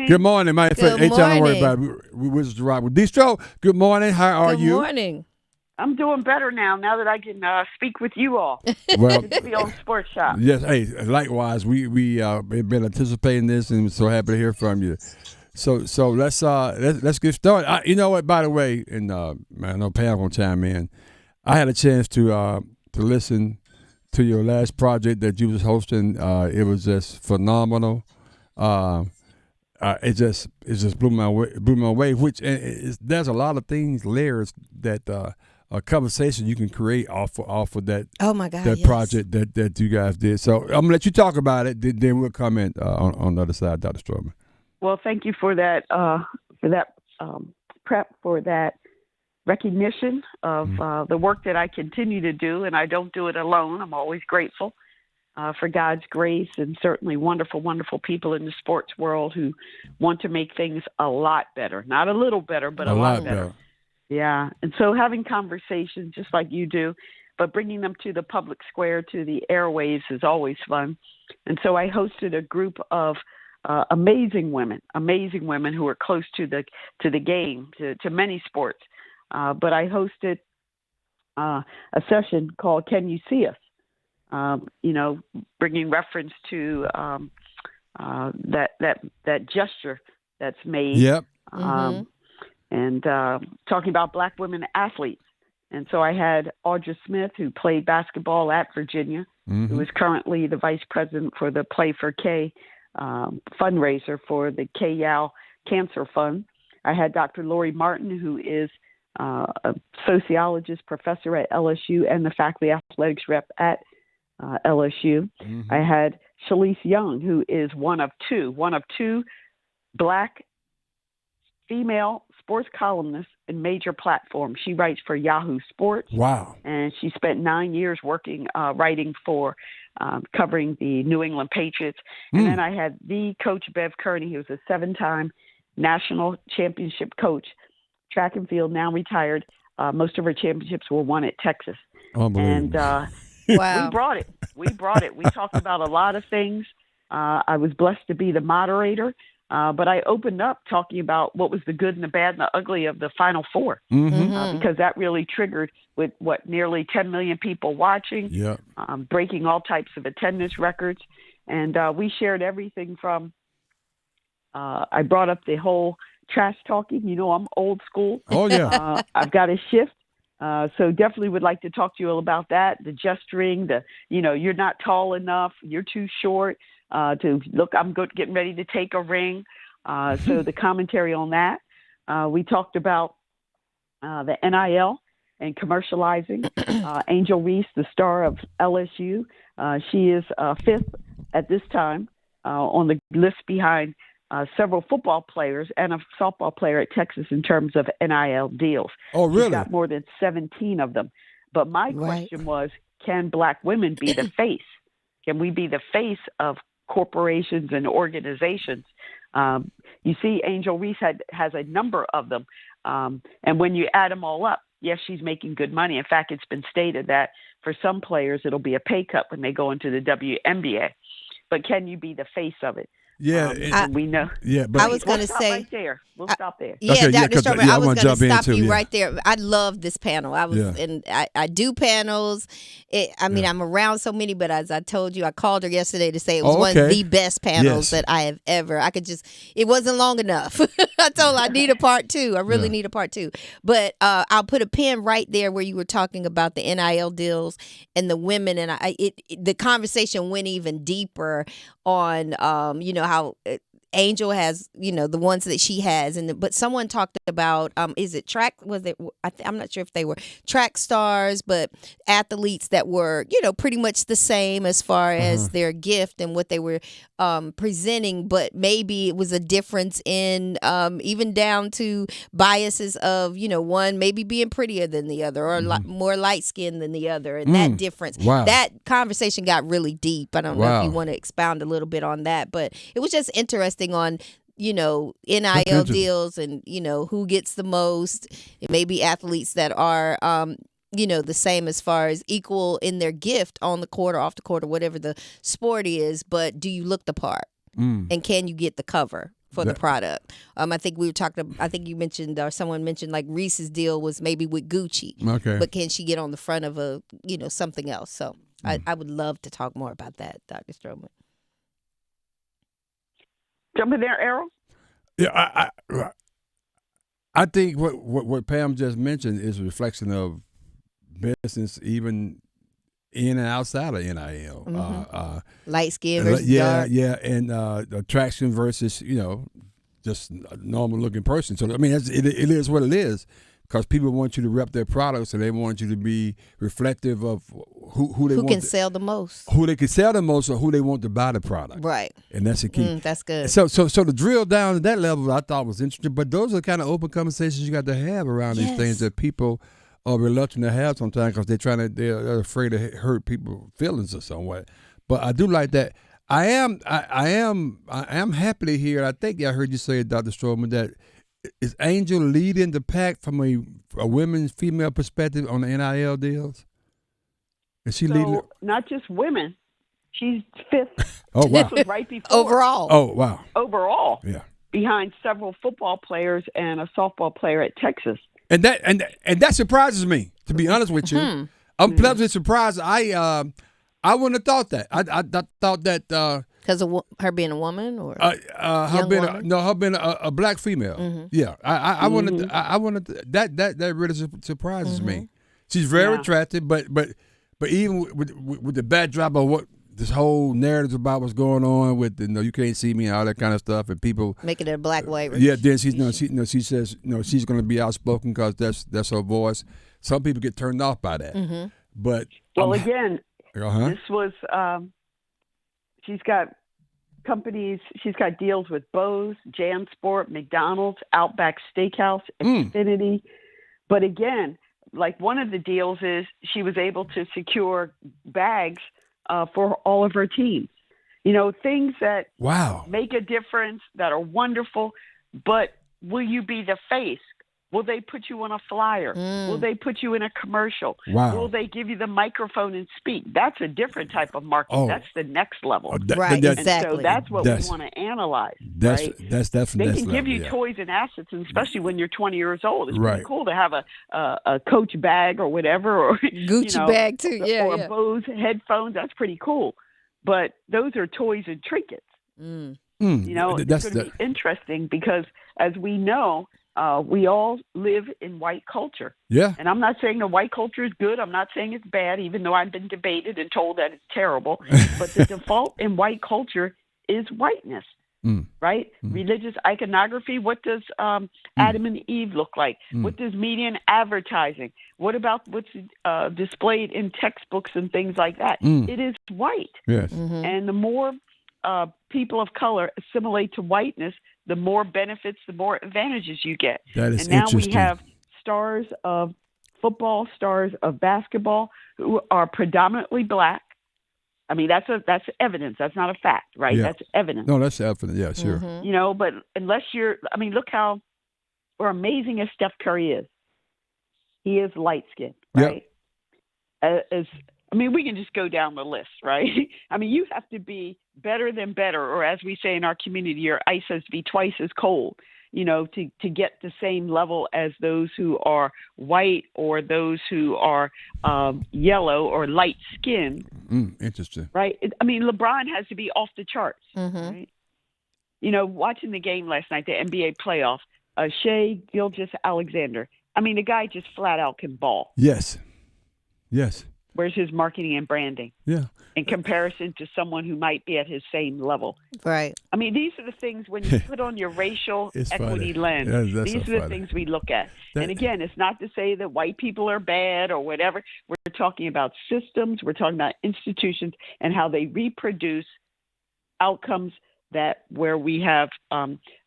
Good morning, my friend. Good Ain't trying to worry morning. about it. We just ride with Distro. Good morning. How are Good you? morning. I'm doing better now that I can speak with you all. Well, Good to be on Sports Shop. yes. Hey, likewise. We've been anticipating this, and so happy to hear from you. So let's get started. You know what? By the way, and man, I know Pam gonna chime in. I had a chance to listen to your last project that you was hosting. It was just phenomenal. Uh, it just blew my way. Which there's a lot of things, layers that a conversation you can create off of that Oh my God, that yes. project that you guys did. So I'm gonna let you talk about it. Then we'll comment on the other side, Dr. Stroman. Well, thank you for that prep for that recognition of the work that I continue to do, and I don't do it alone. I'm always grateful for God's grace and certainly wonderful, wonderful people in the sports world who want to make things a lot better. Not a little better, but a lot better. Yeah. And so having conversations just like you do, but bringing them to the public square, to the airwaves is always fun. And so I hosted a group of amazing women who are close to the game, to many sports. But I hosted a session called "Can You See Us?" Bringing reference to that gesture that's made. Yep. And talking about Black women athletes. And so I had Audra Smith, who played basketball at Virginia, who is currently the vice president for the Play for K fundraiser for the K-Yao Cancer Fund. I had Dr. Lori Martin, who is a sociologist professor at LSU and the faculty athletics rep at LSU. I had Shalise Young, who is one of two Black female sports columnists in major platforms. She writes for Yahoo Sports. Wow. And she spent 9 years writing for covering the New England Patriots. And then I had the coach, Bev Kearney, who was a 7-time national championship coach, track and field, now retired. Most of her championships were won at Texas. Unbelievable. And Wow. We brought it. We talked about a lot of things. I was blessed to be the moderator. But I opened up talking about what was the good and the bad and the ugly of the Final Four, because that really triggered with nearly 10 million people watching, breaking all types of attendance records. And we shared everything from, I brought up the whole trash talking. You know, I'm old school. Oh, yeah. I've got a shift. So definitely would like to talk to you all about that. The gesturing, you're not tall enough, you're too short. To look, I'm getting ready to take a ring. So the commentary on that. We talked about the NIL and commercializing. Angel Reese, the star of LSU, she is fifth at this time on the list behind several football players and a softball player at Texas in terms of NIL deals. Oh, really? She's got more than 17 of them. But my question was, can Black women be the face? Can we be the face of corporations and organizations? You see, Angel Reese has a number of them. And when you add them all up, yes, she's making good money. In fact, it's been stated that for some players, it'll be a pay cut when they go into the WNBA. But can you be the face of it? Yeah, we know. Yeah, but I was going to Stop say right there. We'll stop there. Yeah, Okay, Dr. 'cause, Stroman, I I was wanna going to jump in stop too, you yeah. right there. I love this panel. I do panels. I'm around so many, but as I told you, I called her yesterday to say it was one of the best panels that I have ever. It wasn't long enough. I told her I need a part two. I really need a part two. But I'll put a pin right there where you were talking about the NIL deals and the women, and the conversation went even deeper on how Angel has, the ones that she has, but someone talked about, is it track? Was it? I'm not sure if they were track stars, but athletes that were, pretty much the same as far as their gift and what they were presenting, but maybe it was a difference in even down to biases of, one maybe being prettier than the other or more light skinned than the other, and that difference. Wow. That conversation got really deep. I don't know if you want to expound a little bit on that, but it was just interesting on NIL deals and who gets the most. It may be athletes that are the same as far as equal in their gift on the court or off the court or whatever the sport is, but do you look the part? And can you get the cover for the product. I think we were talking. I think you mentioned, or someone mentioned, like Reese's deal was maybe with Gucci. Okay. But can she get on the front of a something else? So I would love to talk more about that, Dr. Stroman. Jump in there, Errol. Yeah, I think what Pam just mentioned is a reflection of business, even in and outside of NIL. Light skin versus dark. Yeah, and attraction versus just a normal looking person. So I mean, it is what it is, because people want you to rep their products, and they want you to be reflective of who they want can sell the most, who they can sell the most, or who they want to buy the product. Right, and that's the key. That's good. So to drill down to that level, I thought was interesting. But those are the kind of open conversations you got to have around these things that people are reluctant to have sometimes, because they're afraid to hurt people's feelings or somewhat. But I do like that. I am happy to hear. I think I heard you say, Dr. Stroman, that is Angel leading the pack from a women's female perspective on the NIL deals. Is she leading? Not just women. She's fifth. Oh wow! This was right before overall. Oh wow! Overall, yeah. Behind several football players and a softball player at Texas. And that surprises me, to be honest with you. I'm pleasantly surprised. I wouldn't have thought that. I thought that because of her being a woman, or her being a black female. Yeah, I wanted that really surprises me. She's very attractive, but even with the backdrop of what this whole narrative about what's going on with you can't see me and all that kind of stuff, and people making it a black white. Yeah, then she says she's going to be outspoken because that's her voice. Some people get turned off by that. But again, this was she's got companies. She's got deals with Bose, JanSport, McDonald's, Outback Steakhouse, Xfinity. But again, like one of the deals is she was able to secure bags for all of her teams. Things that make a difference, that are wonderful, but will you be the face? Will they put you on a flyer? Will they put you in a commercial? Wow. Will they give you the microphone and speak? That's a different type of marketing. Oh. That's the next level. Right, exactly. And so that's what we want to analyze. That's definitely. They can give you toys and assets, and especially when you're 20 years old. It's pretty cool to have a Coach bag or whatever, or Gucci bag too. Yeah, or a Bose headphones. That's pretty cool. But those are toys and trinkets. It's going to be interesting because, as we know, we all live in white culture. Yeah. And I'm not saying the white culture is good. I'm not saying it's bad, even though I've been debated and told that it's terrible. But the default in white culture is whiteness, right? Religious iconography. What does Adam and Eve look like? What does media and advertising? What about what's displayed in textbooks and things like that? It is white. Yes. And the more people of color assimilate to whiteness, the more benefits, the more advantages you get. That is and now interesting. We have stars of football, stars of basketball who are predominantly black. I mean, that's evidence. That's not a fact, right? Yeah. That's evidence. No, that's evidence. Yeah, sure. But unless look how amazing as Steph Curry is. He is light skinned, right? Yep. We can just go down the list, right? You have to be better than better, or as we say in our community, your ice has to be twice as cold, to get the same level as those who are white or those who are yellow or light skinned. Interesting. Right? LeBron has to be off the charts, right? Watching the game last night, the NBA playoff, Shai Gilgeous-Alexander. The guy just flat out can ball. Yes. Where's his marketing and branding? Yeah. In comparison to someone who might be at his same level. Right. These are the things when you put on your racial equity lens. These are the things we look at. And again, it's not to say that white people are bad or whatever. We're talking about systems. We're talking about institutions and how they reproduce outcomes where we have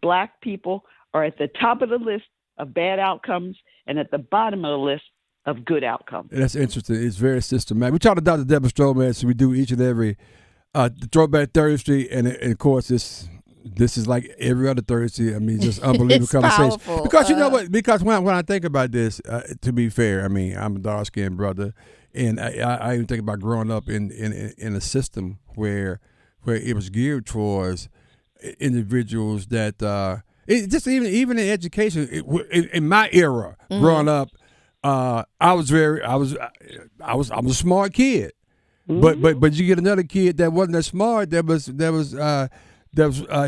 black people are at the top of the list of bad outcomes and at the bottom of the list of good outcomes. That's interesting. It's very systematic. We talk to Dr. Deborah Stroman, so we do each and every Throwback Thursday, and of course this is like every other Thursday. Just unbelievable conversation. Powerful. Because you know what? Because when I think about this, to be fair, I'm a dark-skinned brother, and I even think about growing up in a system where it was geared towards individuals that just even in education. In my era, growing up, I was a smart kid, but you get another kid that wasn't that smart. That was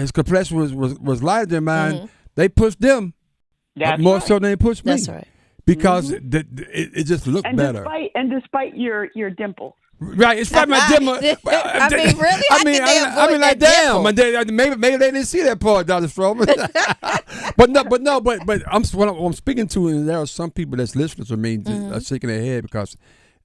his complexion was lighter than mine. They pushed them more so than they pushed me. That's right. Because it just looked better. Despite your dimple. Right, it's like my dimple. I mean, really? I mean, like, damn. Maybe they didn't see that part, Dr. Stroman. but what I'm speaking to, and there are some people that's listeners of me are shaking their head because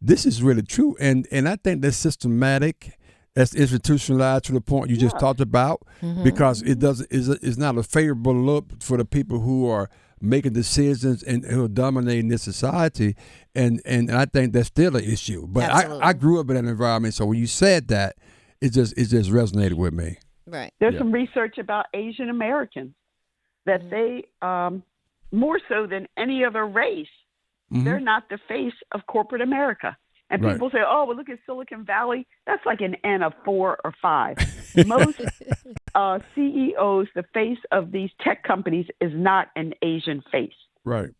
this is really true, and I think that's systematic. That's institutionalized to the point you just talked about, because it's not a favorable look for the people who are making decisions and who are dominating this society, and I think that's still an issue. But I grew up in an environment, so when you said that, it just resonated with me. Right. There's some research about Asian Americans that they more so than any other race, they're not the face of corporate America. And people say, oh, well, look at Silicon Valley. That's like an N of 4 or 5. Most CEOs, the face of these tech companies is not an Asian face. Right.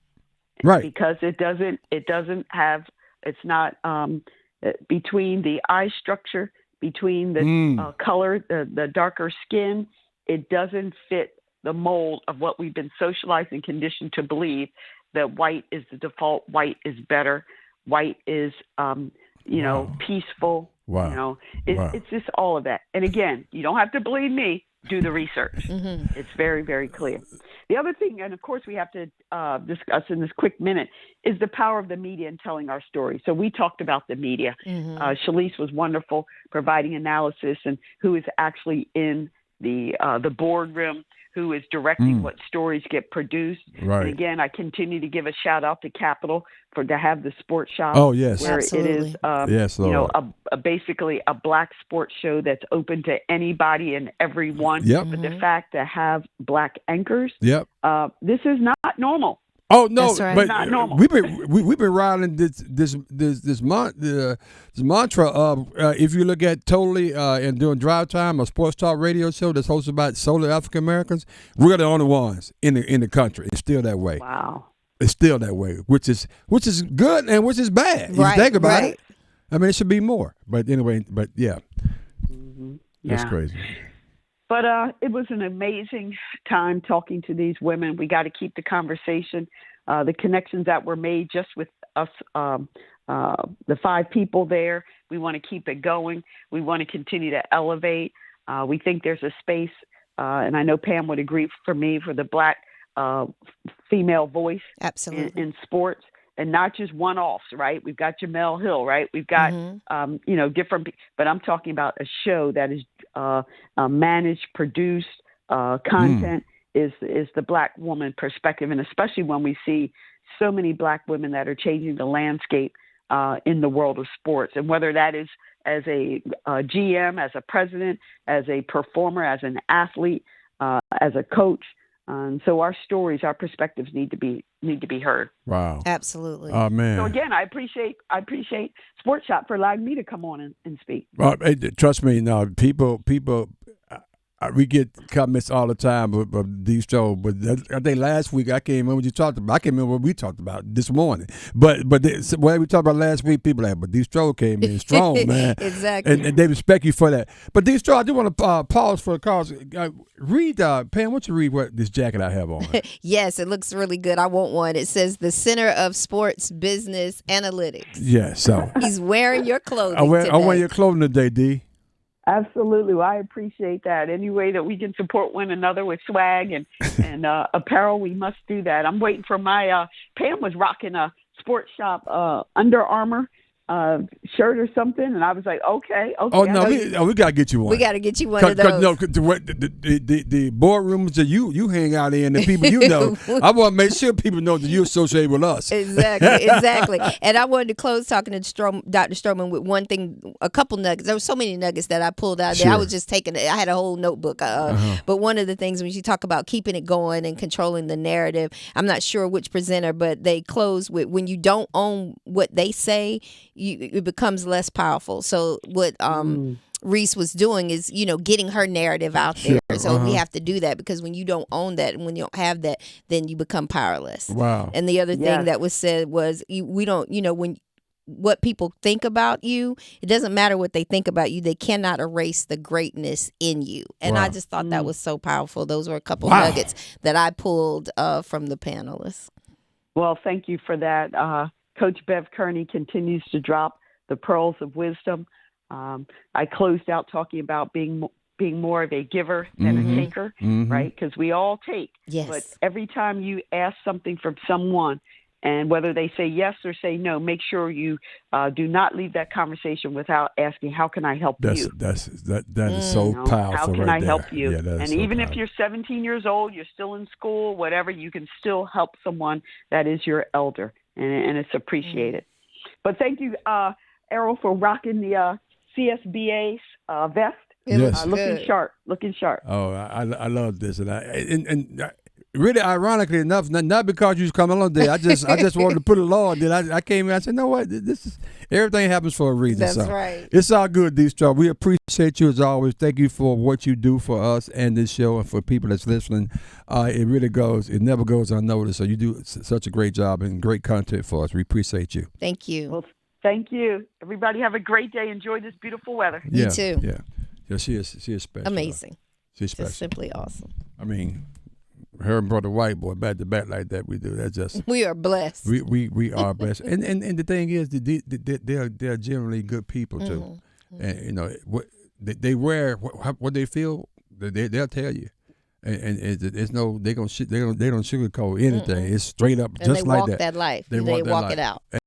Because it's not between the eye structure, between the color, the darker skin, it doesn't fit the mold of what we've been socialized and conditioned to believe, that white is the default, white is better. White is, peaceful. Wow. It's just all of that. And again, you don't have to believe me. Do the research. It's very, very clear. The other thing, and of course we have to discuss in this quick minute, is the power of the media in telling our story. So we talked about the media. Shalise was wonderful, providing analysis and who is actually in the boardroom, who is directing what stories get produced. Right. And again, I continue to give a shout out to Capital to have the sports shop. Oh, yes. Where Absolutely. It is, basically a black sports show that's open to anybody and everyone. Yep. But the fact to have black anchors, this is not normal. Oh no! That's right. But not normal. we've been riding this mantra of if you look at Totally and doing Drive Time, a sports talk radio show that's hosted by solely African Americans, we're the only ones in the country. It's still that way. Wow. It's still that way, which is good and which is bad. Right, you think about it. I mean, it should be more. But anyway, that's crazy. But it was an amazing time talking to these women. We got to keep the conversation, the connections that were made just with us, the 5 people there. We want to keep it going. We want to continue to elevate. We think there's a space, and I know Pam would agree for me, for the black female voice in sports. And not just one-offs, right? We've got Jamel Hill, right? We've got, different, but I'm talking about a show that is managed, produced, content is the black woman perspective. And especially when we see so many black women that are changing the landscape in the world of sports. And whether that is as a GM, as a president, as a performer, as an athlete, as a coach. And so our stories, our perspectives need to be heard. Wow. Absolutely. Oh, man. So again, I appreciate Sports Shop for allowing me to come on and speak. Well, trust me, now people, we get comments all the time of these shows, but I think last week I can't remember what you talked about. I can't remember what we talked about this morning. But what we talked about last week, people like, but these shows came in strong, man. Exactly. And they respect you for that. But these shows, I do want to pause for a cause. Read, Pam, why don't you read what this jacket I have on? Yes, it looks really good. I want one. It says the Center of Sports Business Analytics. Yes, so. He's wearing your clothing I'm wearing your clothing today, D. Absolutely. Well, I appreciate that. Any way that we can support one another with swag and apparel, we must do that. I'm waiting for my Pam was rocking a Sports Shop Under Armour shirt or something, and I was like, okay. Oh no, we gotta get you one. We gotta get you one of those. No, the boardrooms that you hang out in, the people you know, I want to make sure people know that you associate with us. Exactly. And I wanted to close talking to Dr. Stroman with one thing, a couple nuggets. There were so many nuggets that I pulled out there. I was just taking it. I had a whole notebook. But one of the things when you talk about keeping it going and controlling the narrative, I'm not sure which presenter, but they close with when you don't own what they say, it becomes less powerful. So what Reese was doing is, getting her narrative out there. So we have to do that, because when you don't own that and when you don't have that, then you become powerless. Wow. And the other thing that was said was, we don't, when what people think about you, it doesn't matter what they think about you. They cannot erase the greatness in you. And I just thought that was so powerful. Those were a couple nuggets that I pulled from the panelists. Well, thank you for that. Coach Bev Kearney continues to drop the pearls of wisdom. I closed out talking about being more of a giver than a taker, right? Because we all take. Yes. But every time you ask something from someone, and whether they say yes or say no, make sure you do not leave that conversation without asking, how can I help you? That is so powerful. How can I help you? Yeah, and so even powerful. if you're 17 years old, you're still in school, whatever, you can still help someone that is your elder, and it's appreciated. But thank you, Errol, for rocking the CSBA's vest. Yes. Looking sharp. Oh, I love this, and really, ironically enough, not because you was coming along there. I just wanted to put it on. Then I came in. I said, "No, what? This is everything happens for a reason." That's so right. It's all good, D-Star. We appreciate you as always. Thank you for what you do for us and this show, and for people that's listening. It never goes unnoticed. So you do such a great job and great content for us. We appreciate you. Thank you. Well, thank you. Everybody have a great day. Enjoy this beautiful weather. You too. Yeah. She is special. Amazing. She's special. Just simply awesome. I mean, her and Brother White Boy back to back like that, we do. That's just we are blessed. We are blessed, and the thing is, they're generally good people too, and what they wear, what they feel, they'll tell you, and it's no they don't sugarcoat anything. It's straight up, and just they like walk that. that life. They walk walk it out.